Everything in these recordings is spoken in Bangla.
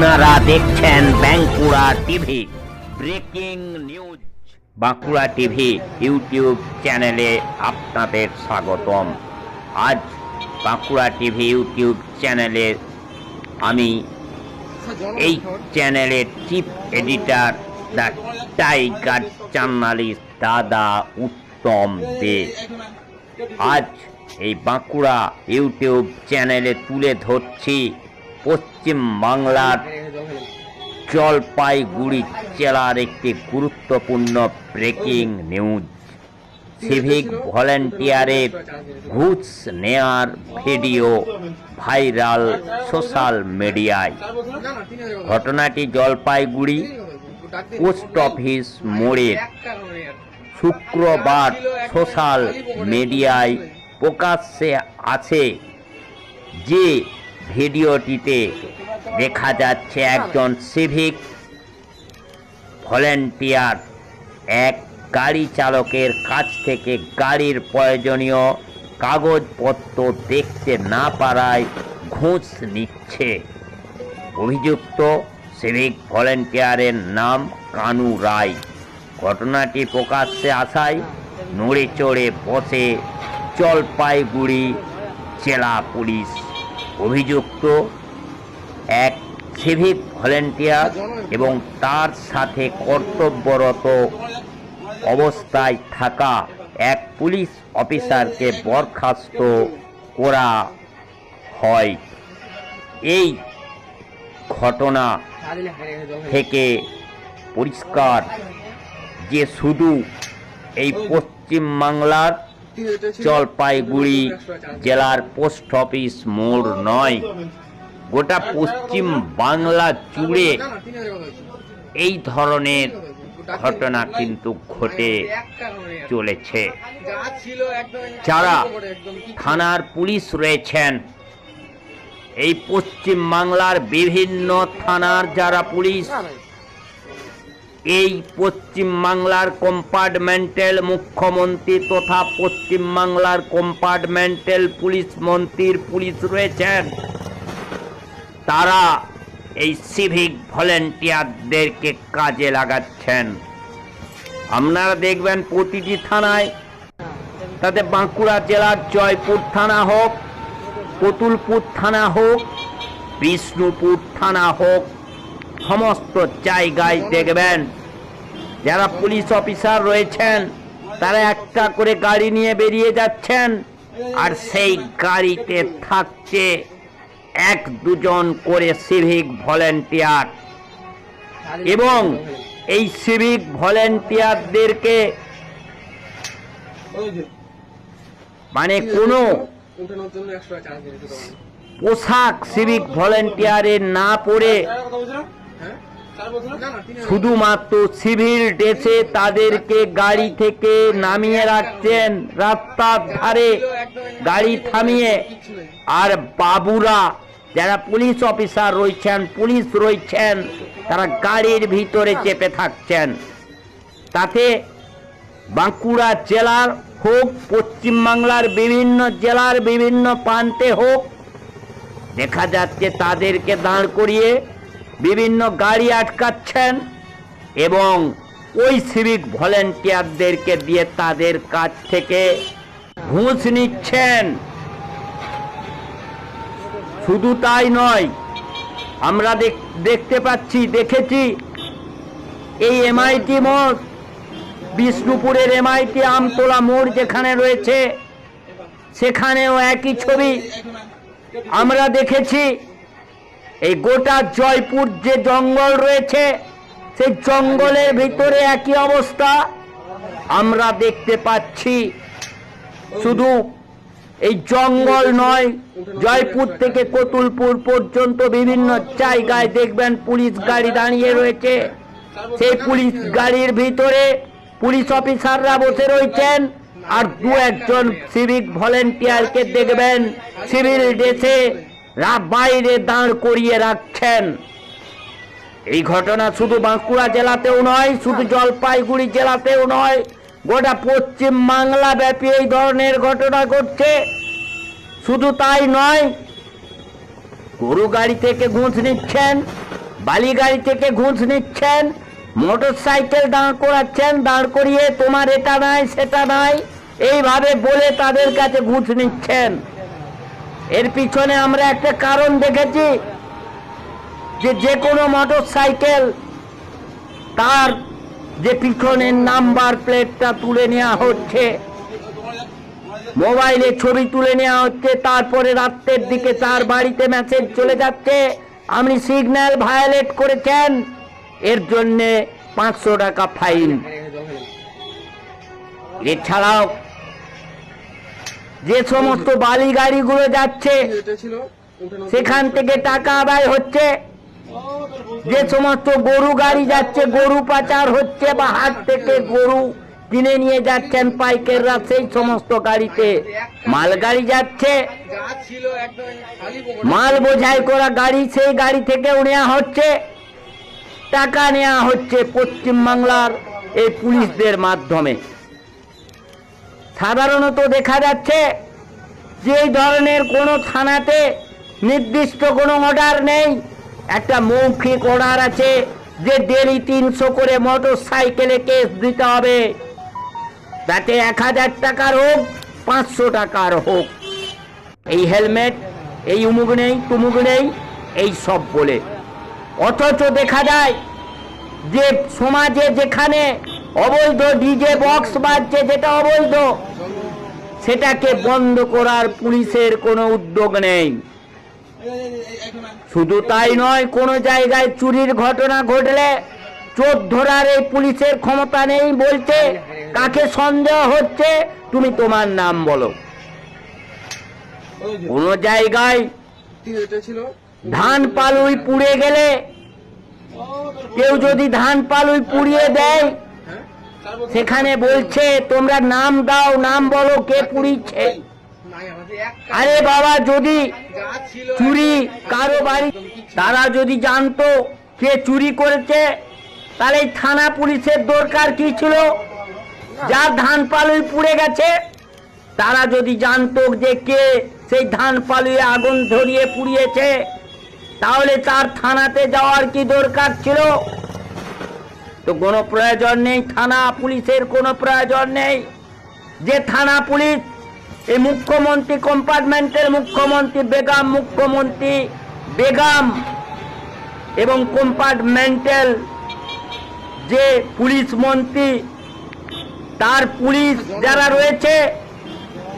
আপনারা দেখছেন Bankura TV breaking news. Bankura TV YouTube চ্যানেলে আপনাদের স্বাগতম। আজ বাঁকুড়া টিভি ইউটিউব চ্যানেলে আমি এই চ্যানেলের chief editor the tiger journalist দাদা উত্তম দে। আজ এই বাঁকুড়া ইউটিউব চ্যানেলে তুলে ধরছি পশ্চিম বাংলার জলপাইগুড়ি জেলার একটি গুরুত্বপূর্ণ ব্রেকিং নিউজ। সিভিক ভলেন্টিয়ারের ঘুষ নেয়ার ভিডিও ভাইরাল সোশ্যাল মিডিয়ায়। ঘটনাটি জলপাইগুড়ি পোস্ট অফিস মোড়ের। শুক্রবার সোশ্যাল মিডিয়ায় প্রকাশ্যে আছে যে ভিডিওটিতে দেখা যাচ্ছে একজন সিভিক ভলেন্টিয়ার এক গাড়ি চালকের কাছ থেকে গাড়ির প্রয়োজনীয় কাগজপত্র দেখতে না পারায় ঘুষ নিচ্ছে। অভিযুক্ত সিভিক ভলেন্টিয়ারের নাম কানু রায়। ঘটনাটি প্রকাশ্যে আসায় নড়ে চড়ে বসে জলপাইগুড়ি জেলা পুলিশ। অভিযুক্ত এক সিভিক ভলেন্টিয়ার এবং তার সাথে কর্তব্যরত অবস্থায় থাকা এক পুলিশ অফিসারকে বরখাস্ত করা হয়। এই ঘটনা থেকে পরিষ্কার যে শুধু এই পশ্চিম বাংলার জলপাইগুড়ি জেলার পোস্ট অফিস মোড় নয়, গোটা পশ্চিম বাংলা জুড়ে এই ধরনের ঘটনা কিন্তু ঘটে চলেছে। যারা থানার পুলিশ রয়েছেন, এই পশ্চিম বাংলার বিভিন্ন থানার যারা পুলিশ, এই পশ্চিম বাংলার কম্পার্টমেন্টাল মুখ্যমন্ত্রী তথা পশ্চিম বাংলার কম্পার্টমেন্টাল পুলিশ মন্ত্রীর পুলিশ রয়েছেন, তারা এই সিভিক ভলেন্টিয়ারদেরকে কাজে লাগাচ্ছেন। আপনারা দেখবেন প্রতিটি থানায়, তাতে বাঁকুড়া জেলার জয়পুর থানা হোক, কতুলপুর থানা হোক, বিষ্ণুপুর থানা হোক, সমস্ত জায়গায় দেখবেন যারা পুলিশ অফিসার রয়েছেন তারা একটা করে গাড়ি নিয়ে বেরিয়ে যাচ্ছেন, আর সেই গাড়িতে থাকছে এক দুজন করে সিভিক ভলেন্টিয়ার। এবং এই সিভিক ভলেন্টিয়ারদেরকে মানে কোনো পোশাক সিভিক ভলেন্টিয়ারের না পরে শুধুমাত্র সিভিল ড্রেসে তাদেরকে গাড়ি থেকে নামিয়ে রাখছেন, রাস্তার ধারে গাড়ি থামিয়ে। আর বাবুরা যারা পুলিশ অফিসার রয়েছেন, পুলিশ রয়েছেন, তারা গাড়ির ভিতরে চেপে থাকছেন। তাতে বাঁকুড়া জেলার হোক, পশ্চিমবাংলার বিভিন্ন জেলার বিভিন্ন প্রান্তে হোক, দেখা যাচ্ছে তাদেরকে দাঁড় করিয়ে বিভিন্ন গাড়ি আটকাচ্ছেন এবং ওই সিভিক ভলেন্টিয়ারদেরকে দিয়ে তাদের কাছ থেকে ঘুষ নিচ্ছেন। শুধু তাই নয়, আমরা দেখতে পাচ্ছি, দেখেছি এই এমআইটি মোড়, বিষ্ণুপুরের এমআইটি আমতলা মোড় যেখানে রয়েছে, সেখানেও একই ছবি আমরা দেখেছি। এই গোটা জয়পুর যে জঙ্গল রয়েছে, সেই জঙ্গলের ভিতরে একই অবস্থা আমরা দেখতে পাচ্ছি। শুধু এই জঙ্গল নয়, জয়পুর থেকে কতুলপুর পর্যন্ত বিভিন্ন জায়গায় দেখবেন পুলিশ গাড়ি দাঁড়িয়ে রয়েছে। সেই পুলিশ গাড়ির ভিতরে পুলিশ অফিসাররা বসে রয়েছেন, আর দু একজন সিভিক ভলেন্টিয়ারকে দেখবেন সিভিল ড্রেসে বাইরে দাঁড় করিয়ে রাখছেন। এই ঘটনা শুধু বাঁকুড়া জেলাতেও নয়, শুধু জলপাইগুড়ি জেলাতেও নয়, গোটা পশ্চিম বাংলা ব্যাপী এই ধরনের ঘটনা ঘটছে। শুধু তাই নয়, গরু গাড়ি থেকে ঘুষ নিচ্ছেন, বালি গাড়ি থেকে ঘুষ নিচ্ছেন, মোটর সাইকেল দাঁড় করাচ্ছেন, দাঁড় করিয়ে তোমার এটা নাই সেটা নাই এইভাবে বলে তাদের কাছে ঘুষ নিচ্ছেন। এর পিছনে আমরা একটা কারণ দেখেছি, যে কোনো মোটর সাইকেল তার যে পিছনের নাম্বার প্লেটটা তুলে নেওয়া হচ্ছে, মোবাইলে ছবি তুলে নেওয়া হচ্ছে, তারপরে রাত্রের দিকে তার বাড়িতে মেসেজ চলে যাচ্ছে আপনি সিগন্যাল ভায়োলেট করেছেন, এর জন্যে 500 টাকা ফাইন। এছাড়াও যে সমস্ত বালি গাড়িগুলো যাচ্ছে সেখান থেকে টাকা আদায় হচ্ছে, যে সমস্ত গরু গাড়ি যাচ্ছে গরু পাচার হচ্ছে, বা হাট থেকে গরু কিনে নিয়ে যাচ্ছেন পাইকাররা, সেই সমস্ত গাড়িতে মাল গাড়ি যাচ্ছে, মাল বোঝাই করা গাড়ি, সেই গাড়ি থেকেও নেওয়া হচ্ছে, টাকা নেওয়া হচ্ছে পশ্চিমবাংলার এই পুলিশদের মাধ্যমে। সাধারণত দেখা যাচ্ছে যে এই ধরনের কোনো থানাতে নির্দিষ্ট কোনো অর্ডার নেই, একটা মৌখিক অর্ডার আছে যে ডেলি 300 করে মোটর সাইকেলে কেস দিতে হবে, তাতে 1000 টাকার হোক 500 টাকার হোক, এই হেলমেট, এই উমুক নেই তুমুক নেই, এই সব বলে। অথচ দেখা যায় যে সমাজে যেখানে অবৈধ ডিজে বক্স বাজছে, যেটা অবৈধ, সেটাকে বন্ধ করার পুলিশের কোনো উদ্যোগ নেই। শুধু তাই নয়, কোনো জায়গায় চুরির ঘটনা ঘটলে চোর ধরার এই পুলিশের ক্ষমতা নেই, বলছে কাকে সন্দেহ হচ্ছে তুমি তোমার নাম বলো। কোন জায়গায় ধান পালুই পুড়ে গেলে কেউ যদি ধান পালুই পুড়িয়ে দেয়, সেখানে বলছে তোমরা নাম দাও, নাম বলো কে পুড়িয়েছে। আরে বাবা, যদি চুরি কারো বাড়ি, তারা যদি জানতো কে চুরি করেছে, তাহলে থানা পুলিশের দরকার কি ছিল? যার ধান পালুই পুড়ে গেছে, তারা যদি জানতো যে কে সেই ধান পালুয়ে আগুন ধরিয়ে পুড়িয়েছে, তাহলে তার থানাতে যাওয়ার কি দরকার ছিল? তো কোনো প্রয়োজন নেই, থানা পুলিশের কোনো প্রয়োজন নেই। যে থানা পুলিশ এই মুখ্যমন্ত্রী, কম্পার্টমেন্টের মুখ্যমন্ত্রী বেগম এবং কম্পার্টমেন্টাল যে পুলিশ মন্ত্রী, তার পুলিশ যারা রয়েছে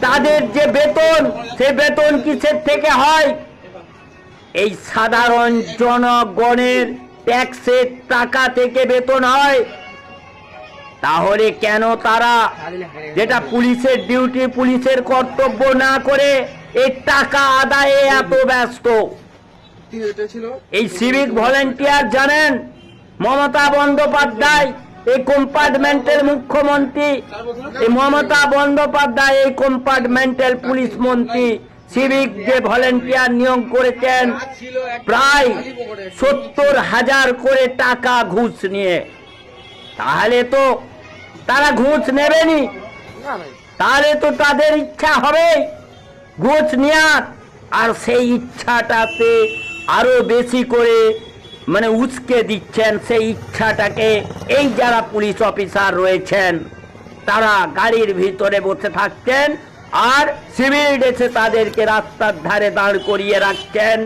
তাদের যে বেতন, সে বেতন কিসের থেকে হয়? এই সাধারণ জনগণের ট্যাক্সের টাকা থেকে বেতন হয়। তাহলে কেন তারা, যেটা পুলিশের ডিউটি, পুলিশের কর্তব্য না করে এই টাকা আদায়ে এত ব্যস্ত? এই সিভিক ভলেন্টিয়ার জানেন, মমতা বন্দ্যোপাধ্যায় এই কম্পার্টমেন্টের মুখ্যমন্ত্রী, এই মমতা বন্দ্যোপাধ্যায় এই কম্পার্টমেন্টাল পুলিশ মন্ত্রী সিভিক যে ভলেন্টিয়ার নিয়োগ করেছেন প্রায় 70,000 করে টাকা ঘুষ নিয়ে। তাহলে তো তারা ঘুষ নেবেনি, তাহলে তো তাদের ইচ্ছা হবে ঘুষ নেওয়ার, আর সেই ইচ্ছাটাতে আরো বেশি করে মানে উস্কে দিচ্ছেন সেই ইচ্ছাটাকে। এই যারা পুলিশ অফিসার রয়েছেন তারা গাড়ির ভিতরে বসে থাকছেন, আর সিভিল এসে তাদেরকে রাস্তার ধারে দাঁড় করিয়ে রাখছেন,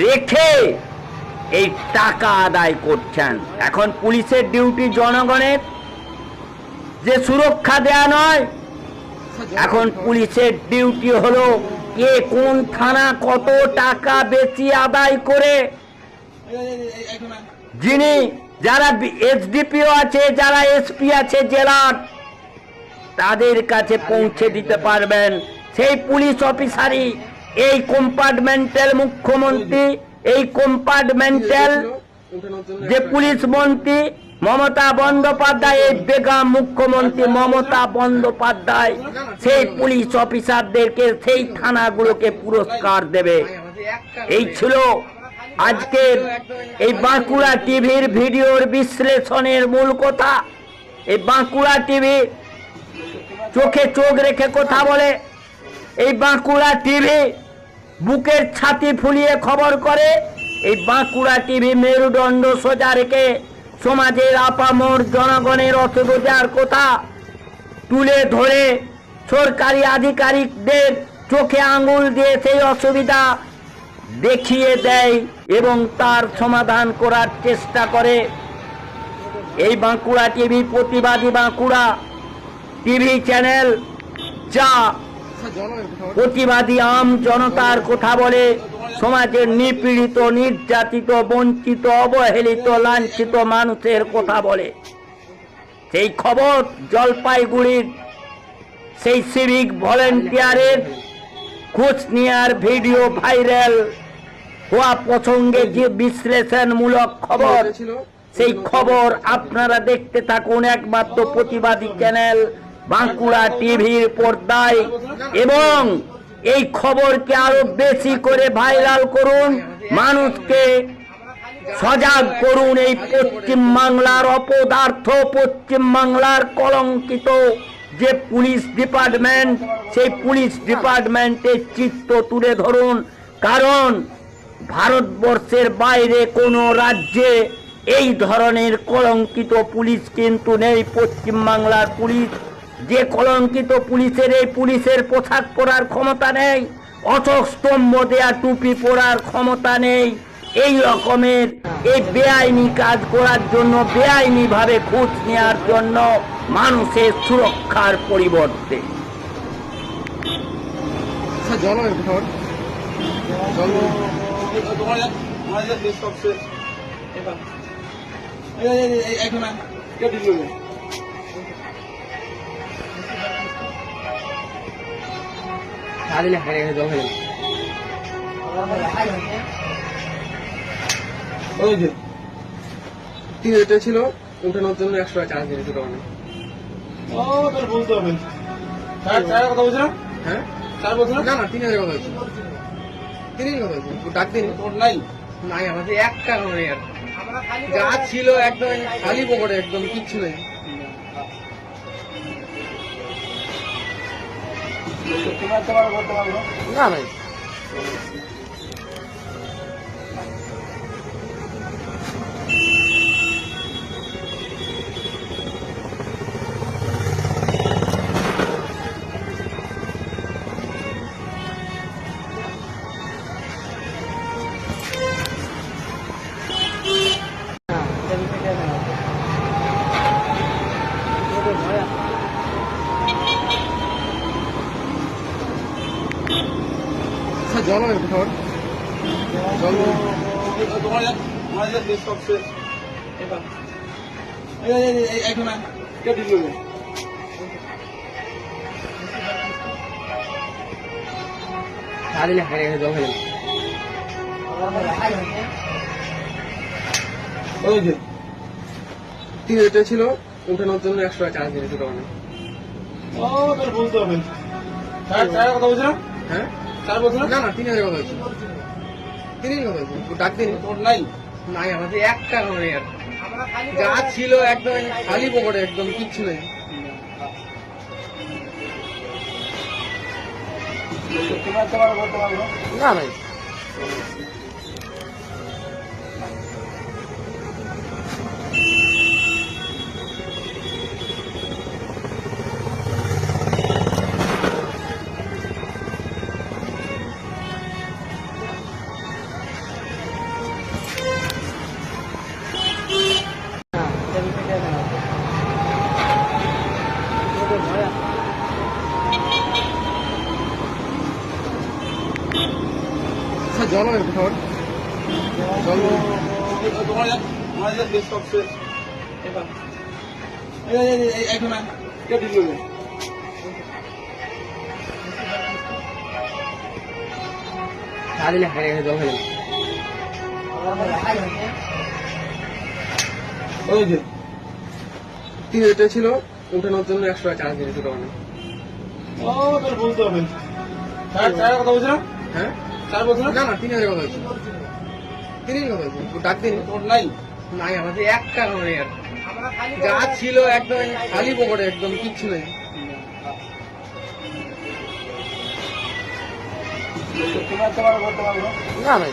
রেখে এই টাকা আদায় করছেন। এখন পুলিশের ডিউটি জনগণের যে সুরক্ষা দেয়া নয়, এখন পুলিশের ডিউটি হলো কে কোন থানা কত টাকা বেশি আদায় করে, যিনি যারা এসডিপিও আছে, যারা এসপি আছে জেলার, তাদের কাছে পৌঁছে দিতে পারবেন সেই পুলিশ অফিসারই এই কম্পার্টমেন্টাল মুখ্যমন্ত্রী, এই কম্পার্টমেন্টাল যে পুলিশ মন্ত্রী মমতা বন্দ্যোপাধ্যায়, এই বেগম মুখ্যমন্ত্রী মমতা বন্দ্যোপাধ্যায় সেই পুলিশ অফিসারদেরকে, সেই থানাগুলোকে পুরস্কার দেবে। এই ছিল আজকের এই বাঁকুড়া টিভির ভিডিওর বিশ্লেষণের মূল কথা। এই বাঁকুড়া টিভি চোখে চোখ রেখে কথা বলে, এই বাঁকুড়া টিভি বুকের ছাতি ফুলিয়ে খবর করে, এই বাঁকুড়া টিভি মেরুদণ্ড সোজা রেখে সমাজের আপামর জনগণের অসুবিধার কথা তুলে ধরে সরকারি আধিকারিকদের চোখে আঙুল দিয়ে সেই অসুবিধা দেখিয়ে দেয় এবং তার সমাধান করার চেষ্টা করে। এই বাঁকুড়া টিভি প্রতিবাদী বাঁকুড়া টিভি চ্যানেল, যা প্রতিবাদী আম জনতার কথা বলে, সমাজের নিপীড়িত, নির্যাতিত, বঞ্চিত, অবহেলিত, লাঞ্ছিত মানুষের কথা বলে। সেই খবর জলপাইগুড়ির সেই সিভিক ভলেন্টিয়ারের কুচনিয়ার ভিডিও ভাইরাল হওয়া প্রসঙ্গে যে বিশ্লেষণমূলক খবর, সেই খবর আপনারা দেখতে থাকুন একমাত্র প্রতিবাদী চ্যানেল বাঁকুড়া টিভির পর্দায়, এবং এই খবরকে আরো বেশি করে ভাইরাল করুন, মানুষকে সজাগ করুন। এই পশ্চিম বাংলার অপদার্থ, পশ্চিম বাংলার কলঙ্কিত যে পুলিশ ডিপার্টমেন্ট, সেই পুলিশ ডিপার্টমেন্টের চিত্র তুলে ধরুন। কারণ ভারতবর্ষের বাইরে কোনো রাজ্যে এই ধরনের কলঙ্কিত পুলিশ কিন্তু নেই। পশ্চিম বাংলার পুলিশ যে কলঙ্কিত পুলিশের, এই পুলিশের পোশাক পরার ক্ষমতা নেই, অশোক স্তম্ভ দেয়া টুপি পরার ক্ষমতা নেই। এই রকমের এই বেআইনি কাজ করার জন্য, বেআইনি ভাবে ঘুষ নেওয়ার জন্য, মানুষের সুরক্ষার পরিবর্তে ওই যে 3 ছিল, উঠানোর জন্য 100 টাকা চার্জ দিয়েছে দোকানে। ও তোর বলতে হবে। চার কথা বলছ না? হ্যাঁ, 4 বলছ না? না 3000 কথা বলছি। 3000 কথা বলছি। ডাক দিন। তোর নাই আমাদের 1 টাকা নেই আর। যা ছিল একদম খালি পকেটে, একদম কিচ্ছু নেই। না ভাই, জল হবে কোথাও, জল ওই যে 3 ছিল, উঠানোর জন্য 100 টাকা চার্জ দিয়েছে দোকানে। ও তোর বলতে হবে। চার কথা বলছ না? হ্যাঁ, 4 বলছ না? না 3000 কথা বলছি। 3000 কথা বলছি। ডাক দিন। তোর নাই আমাদের 1 টাকা নেই আর। যা ছিল একদম খালি পকেটে, একদম কিচ্ছু নেই। না ভাই, জল হবে কোথাও, জল ওই যে 3 ছিল, উঠানোর জন্য 100 টাকা চার্জ দিয়েছে দোকানে। ও তোর বলতে হবে। চার কথা বলছ না? হ্যাঁ, 4 বলছ না? না 3000 কথা বলছি। 3000 কথা বলছি। ডাক দিন। তোর নাই আমাদের 1 টাকা নেই আর। যা ছিল একদম খালি পকেটে, একদম কিচ্ছু নেই। না ভাই।